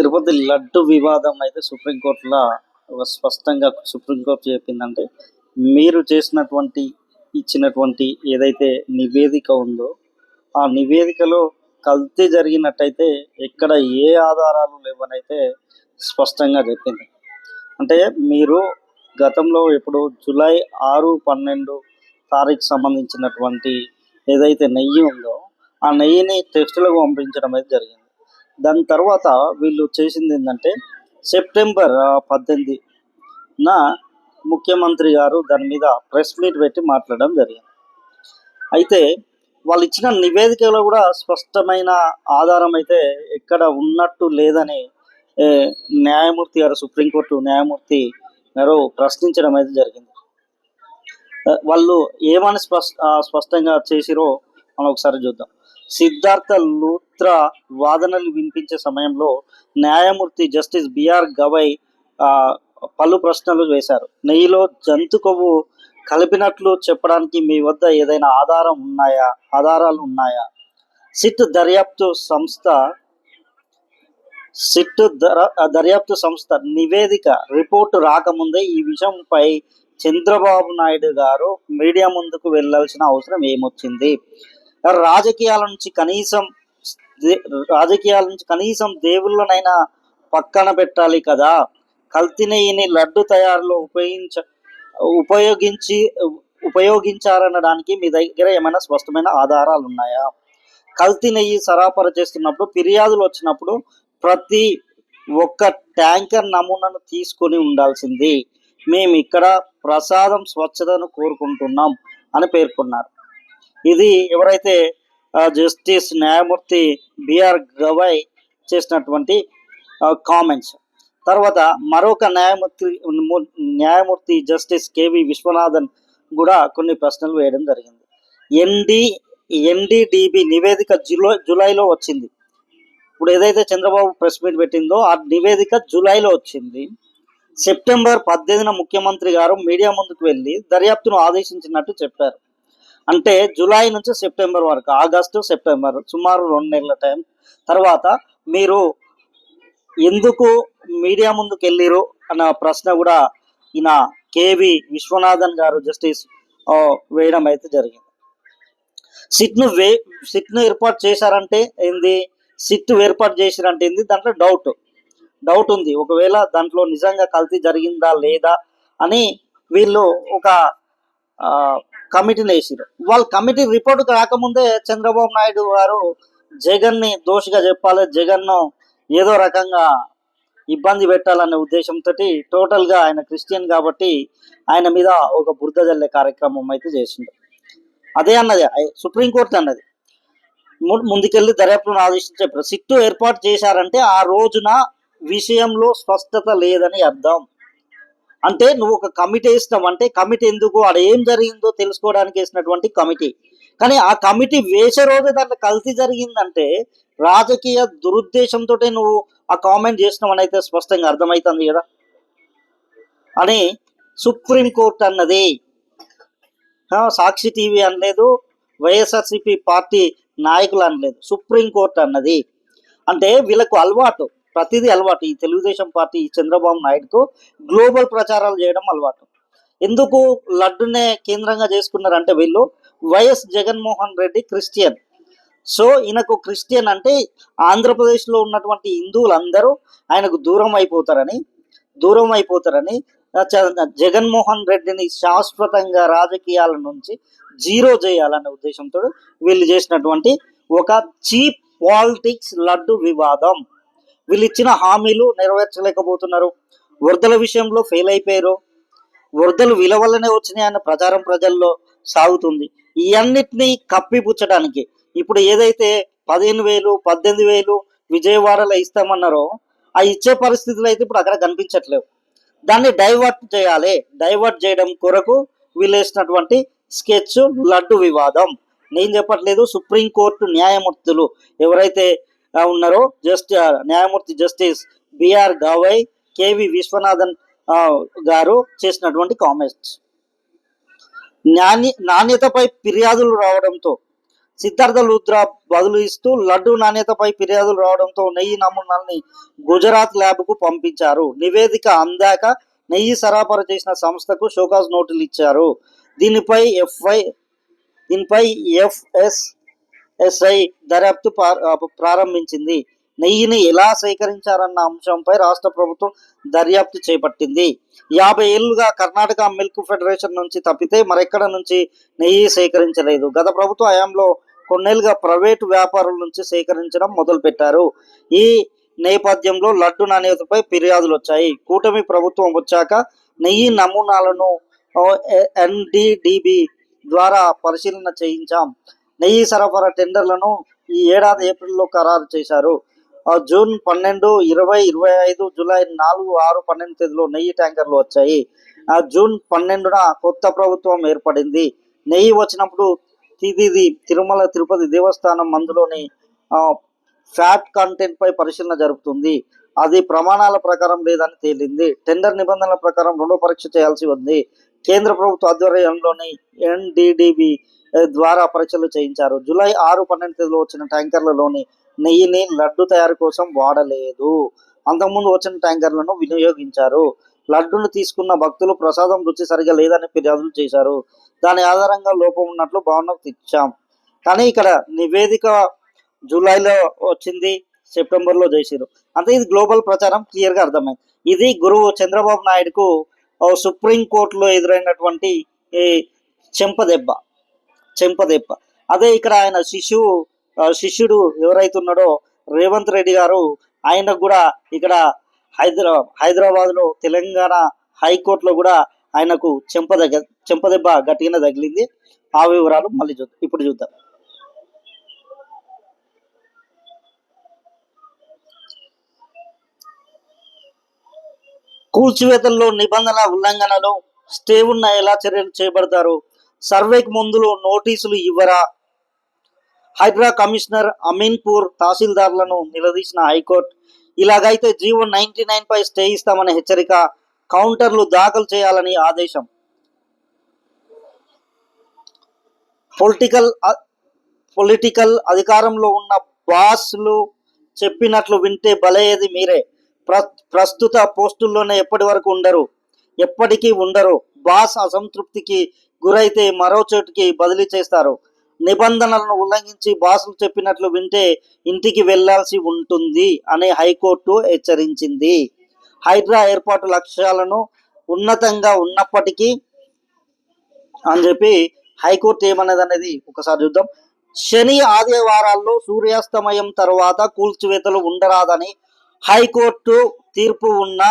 తిరుపతి లడ్డు వివాదం అయితే సుప్రీంకోర్టులో స్పష్టంగా సుప్రీంకోర్టు చెప్పిందంటే మీరు ఇచ్చినటువంటి ఏదైతే నివేదిక ఉందో ఆ నివేదికలో కల్తీ జరిగినట్టయితే ఎక్కడ ఏ ఆధారాలు లేవనైతే స్పష్టంగా చెప్పింది. అంటే మీరు గతంలో ఇప్పుడు జూలై 6-12 తారీఖు సంబంధించినటువంటి ఏదైతే నెయ్యి ఉందో ఆ నెయ్యిని టెస్టులకు పంపించడం అయితే జరిగింది. దాని తర్వాత వీళ్ళు చేసింది ఏంటంటే సెప్టెంబర్ 18 ముఖ్యమంత్రి గారు దాని మీద ప్రెస్ మీట్ పెట్టి మాట్లాడడం జరిగింది. అయితే వాళ్ళు ఇచ్చిన నివేదికలో కూడా స్పష్టమైన ఆధారం అయితే ఎక్కడ ఉన్నట్టు లేదని న్యాయమూర్తి గారు, సుప్రీంకోర్టు న్యాయమూర్తి గారు ప్రశ్నించడం అయితే జరిగింది. వాళ్ళు ఏమని స్పష్టంగా చేసిరో మనం ఒకసారి చూద్దాం. సిద్ధార్థ లూత్రా వాదనలు వినిపించే సమయంలో న్యాయమూర్తి జస్టిస్ బిఆర్ గవై పలు ప్రశ్నలు వేశారు. నెయ్యిలో జంతు కొవ్వు కలిపినట్లు చెప్పడానికి మీ వద్ద ఏదైనా ఆధారాలు ఉన్నాయా? సిట్ దర్యాప్తు సంస్థ నివేదిక రిపోర్టు రాకముందే ఈ విషయంపై చంద్రబాబు నాయుడు గారు మీడియా ముందుకు వెళ్లాల్సిన అవసరం ఏమొచ్చింది? రాజకీయాల నుంచి కనీసం దేవుళ్ళనైనా పక్కన పెట్టాలి కదా. కల్తీ నెయ్యిని లడ్డు తయారులో ఉపయోగించారనడానికి మీ దగ్గర ఏమైనా స్పష్టమైన ఆధారాలు ఉన్నాయా? కల్తీ నెయ్యి సరఫరా చేస్తున్నప్పుడు ఫిర్యాదులు వచ్చినప్పుడు ప్రతి ఒక్క ట్యాంకర్ నమూనాను తీసుకొని ఉండాల్సింది. మేము ఇక్కడ ప్రసాదం స్వచ్ఛతను కోరుకుంటున్నాం అని పేర్కొన్నారు. ఇది ఎవరైతే జస్టిస్ న్యాయమూర్తి బిఆర్ గవై చేసినటువంటి కామెంట్స్. తర్వాత మరొక న్యాయమూర్తి జస్టిస్ కేవి విశ్వనాథన్ కూడా కొన్ని ప్రశ్నలు వేయడం జరిగింది. ఎన్డీడీబీ నివేదిక జూలైలో వచ్చింది. ఇప్పుడు ఏదైతే చంద్రబాబు ప్రెస్ మీట్ పెట్టిందో ఆ నివేదిక జూలైలో వచ్చింది. సెప్టెంబర్ 18 ముఖ్యమంత్రి గారు మీడియా ముందుకు వెళ్ళి దర్యాప్తును ఆదేశించినట్టు చెప్పారు. అంటే జూలై నుంచి సెప్టెంబర్ వరకు, ఆగస్టు సెప్టెంబర్, సుమారు 2 నెలల టైం తర్వాత మీరు ఎందుకు మీడియా ముందుకు వెళ్ళిరు అన్న ప్రశ్న కూడా ఈయన కేవి విశ్వనాథన్ గారు జస్టిస్ వేయడం అయితే జరిగింది. సిట్ను ఏర్పాటు చేశారంటే ఏంది, సిట్ ఏర్పాటు చేశారంటే ఏంది, దాంట్లో డౌట్ ఉంది. ఒకవేళ దాంట్లో నిజంగా కల్తీ జరిగిందా లేదా అని వీళ్ళు ఒక కమిటీని వేసారు. వాళ్ళ కమిటీ రిపోర్ట్ రాకముందే చంద్రబాబు నాయుడు గారు జగన్ని దోషిగా చెప్పాలి, జగన్ను ఏదో రకంగా ఇబ్బంది పెట్టాలనే ఉద్దేశంతో టోటల్గా ఆయన క్రిస్టియన్ కాబట్టి ఆయన మీద ఒక బురద జల్లే కార్యక్రమం అయితే చేసిండు. అదే అన్నది సుప్రీంకోర్టు అన్నది. ముందుకెళ్ళి దర్యాప్తును ఆదేశించారు. సిట్టు ఏర్పాటు చేశారంటే ఆ రోజున విషయంలో స్పష్టత లేదని అర్థం. అంటే నువ్వు ఒక కమిటీ వేసినావు అంటే కమిటీ ఎందుకు, ఆడ ఏం జరిగిందో తెలుసుకోవడానికి వేసినటువంటి కమిటీ. కానీ ఆ కమిటీ వేసే రోజే దాంట్లో కల్తీ జరిగిందంటే రాజకీయ దురుద్దేశంతో నువ్వు ఆ కామెంట్ చేసినావు అని అయితే స్పష్టంగా అర్థమవుతుంది కదా అని సుప్రీంకోర్టు అన్నది. సాక్షి టీవీ అనలేదు, వైఎస్ఆర్సీపీ పార్టీ నాయకులు అనలేదు, సుప్రీంకోర్టు అన్నది. అంటే వీళ్ళకు అలవాటు, ప్రతిదీ అలవాటు. ఈ తెలుగుదేశం పార్టీ చంద్రబాబు నాయుడుకు గ్లోబల్ ప్రచారాలు చేయడం అలవాటు. ఎందుకు లడ్డునే కేంద్రంగా చేసుకున్నారంటే వీళ్ళు YS Jaganmohan Reddy Christian. So ఈయనకు క్రిస్టియన్ అంటే ఆంధ్రప్రదేశ్లో ఉన్నటువంటి హిందువులందరూ ఆయనకు దూరం అయిపోతారని జగన్మోహన్ రెడ్డిని శాశ్వతంగా రాజకీయాల నుంచి జీరో చేయాలనే ఉద్దేశంతో వీళ్ళు చేసినటువంటి ఒక చీప్ పాలిటిక్స్ లడ్డు వివాదం. వీళ్ళు ఇచ్చిన హామీలు నెరవేర్చలేకపోతున్నారు. వరదల విషయంలో ఫెయిల్ అయిపోయారు. వరదలు విలువలనే వచ్చినాయన్న ప్రచారం ప్రజల్లో సాగుతుంది. ఇవన్నిటినీ కప్పిపుచ్చడానికి ఇప్పుడు ఏదైతే 15,000 18,000 విజయవాడలో ఇస్తామన్నారో ఆ ఇచ్చే పరిస్థితులు అయితే ఇప్పుడు అక్కడ కనిపించట్లేవు. దాన్ని డైవర్ట్ చేయడం కొరకు వీళ్ళు వేసినటువంటి స్కెచ్ లడ్డు వివాదం. నేను చెప్పట్లేదు, సుప్రీంకోర్టు న్యాయమూర్తులు ఎవరైతే ఉన్నారో న్యాయమూర్తి justice B R Gavai, K V Viswanathan గారు చేసినటువంటి కామెంట్స్. నాణ్యతపై ఫిర్యాదులు రావడంతో సిద్ధార్థ లుద్రా బదులు ఇస్తూ లడ్డు నాణ్యతపై ఫిర్యాదులు రావడంతో నెయ్యి నమూనాల్ని గుజరాత్ ల్యాబ్కు పంపించారు. నివేదిక అందాక నెయ్యి సరఫరా చేసిన సంస్థకు షోకాజ్ నోటీసులు ఇచ్చారు. దీనిపై ఎఫ్ఎస్ఎస్ఐ దర్యాప్తు ప్రారంభించింది. నెయ్యిని ఎలా సేకరించారన్న అంశంపై రాష్ట్ర ప్రభుత్వం దర్యాప్తు చేపట్టింది. 50 ఏళ్లుగా కర్ణాటక మిల్క్ ఫెడరేషన్ నుంచి తప్పితే మరెక్కడ నుంచి నెయ్యి సేకరించలేదు. గత ప్రభుత్వ హయాంలో కొన్నేళ్లుగా ప్రైవేటు వ్యాపారుల నుంచి సేకరించడం మొదలుపెట్టారు. ఈ నేపథ్యంలో లడ్డు నాణ్యతపై ఫిర్యాదులు వచ్చాయి. కూటమి ప్రభుత్వం వచ్చాక నెయ్యి నమూనాలను ఎన్డీడీబీ ద్వారా పరిశీలన చేయించాం. నెయ్యి సరఫరా టెండర్లను ఈ ఏడాది ఏప్రిల్లో ఖరారు చేశారు. జూన్ 12, 20, 25, జూలై 4, 6, 12 తేదీలో నెయ్యి ట్యాంకర్లు వచ్చాయి. జూన్ 12న కొత్త ప్రభుత్వం ఏర్పడింది. నెయ్యి వచ్చినప్పుడు తిరుమల తిరుపతి దేవస్థానం మందులోని ఫ్యాట్ కంటెంట్ పై పరిశీలన జరుపుతుంది. అది ప్రమాణాల ప్రకారం లేదని తేలింది. టెండర్ నిబంధనల ప్రకారం రెండో పరీక్ష చేయాల్సి ఉంది. కేంద్ర ప్రభుత్వ ఆధ్వర్యంలోని ఎన్డీడీబీ ద్వారా పరీక్షలు చేయించారు. జూలై 6, 12 తేదీలో వచ్చిన ట్యాంకర్లలోని నెయ్యిని లడ్డు తయారు కోసం వాడలేదు. అంతకుముందు వచ్చిన ట్యాంకర్లను వినియోగించారు. లడ్డును తీసుకున్న భక్తులు ప్రసాదం రుచి సరిగా లేదని ఫిర్యాదులు చేశారు. దాని ఆధారంగా లోపం ఉన్నట్లు భావనకు తెచ్చాం. కానీ ఇక్కడ నివేదిక జూలైలో వచ్చింది, సెప్టెంబర్లో చేసిరు. అంటే ఇది గ్లోబల్ ప్రచారం క్లియర్గా అర్థమైంది. ఇది గురువు చంద్రబాబు నాయుడుకు సుప్రీంకోర్టులో ఎదురైనటువంటి చెంపదెబ్బ. అదే ఇక్కడ ఆయన శిష్యుడు ఎవరైతున్నాడో రేవంత్ రెడ్డి గారు, ఆయనకు కూడా ఇక్కడ హైదరాబాద్లో తెలంగాణ హైకోర్టులో కూడా ఆయనకు చెంపదెబ్బ గట్టిగానే తగిలింది. ఆ వివరాలు మళ్ళీ ఇప్పుడు చూద్దాం. కూల్చివేతల్లో నిబంధనల ఉల్లంఘనలు స్టే ఉన్న ఎలా చర్యలు చేపడతారు? సర్వేకి ముందులో నోటీసులు ఇవ్వరా? హైడ్రా కమిషనర్ అమీన్పూర్ తహసీల్దార్లను నిలదీసిన హైకోర్టు. ఇలాగైతే జీవో 99 పై స్టే ఇస్తామని హెచ్చరిక. కౌంటర్లు దాఖలు చేయాలని ఆదేశం. పొలిటికల్ అధికారంలో ఉన్న బాస్లు చెప్పినట్లు వింటే బలయ్యేది మీరే. ప్రస్తుత పోస్టుల్లోనే ఎప్పటికీ ఉండరు. బాస్ అసంతృప్తికి గురైతే మరో చోటుకి బదిలీ చేస్తారు. నిబంధనలను ఉల్లంఘించి బాసులు చెప్పినట్లు వింటే ఇంటికి వెళ్లాల్సి ఉంటుంది అని హైకోర్టు హెచ్చరించింది. హైడ్రా ఏర్పాటు లక్ష్యాలను ఉన్నతంగా ఉన్నప్పటికీ అని చెప్పి హైకోర్టు ఏమన్నది అనేది ఒకసారి చూద్దాం. శని ఆదివారాల్లో సూర్యాస్తమయం తర్వాత కూల్చివేతలు ఉండరాదని హైకోర్టు తీర్పు ఉన్న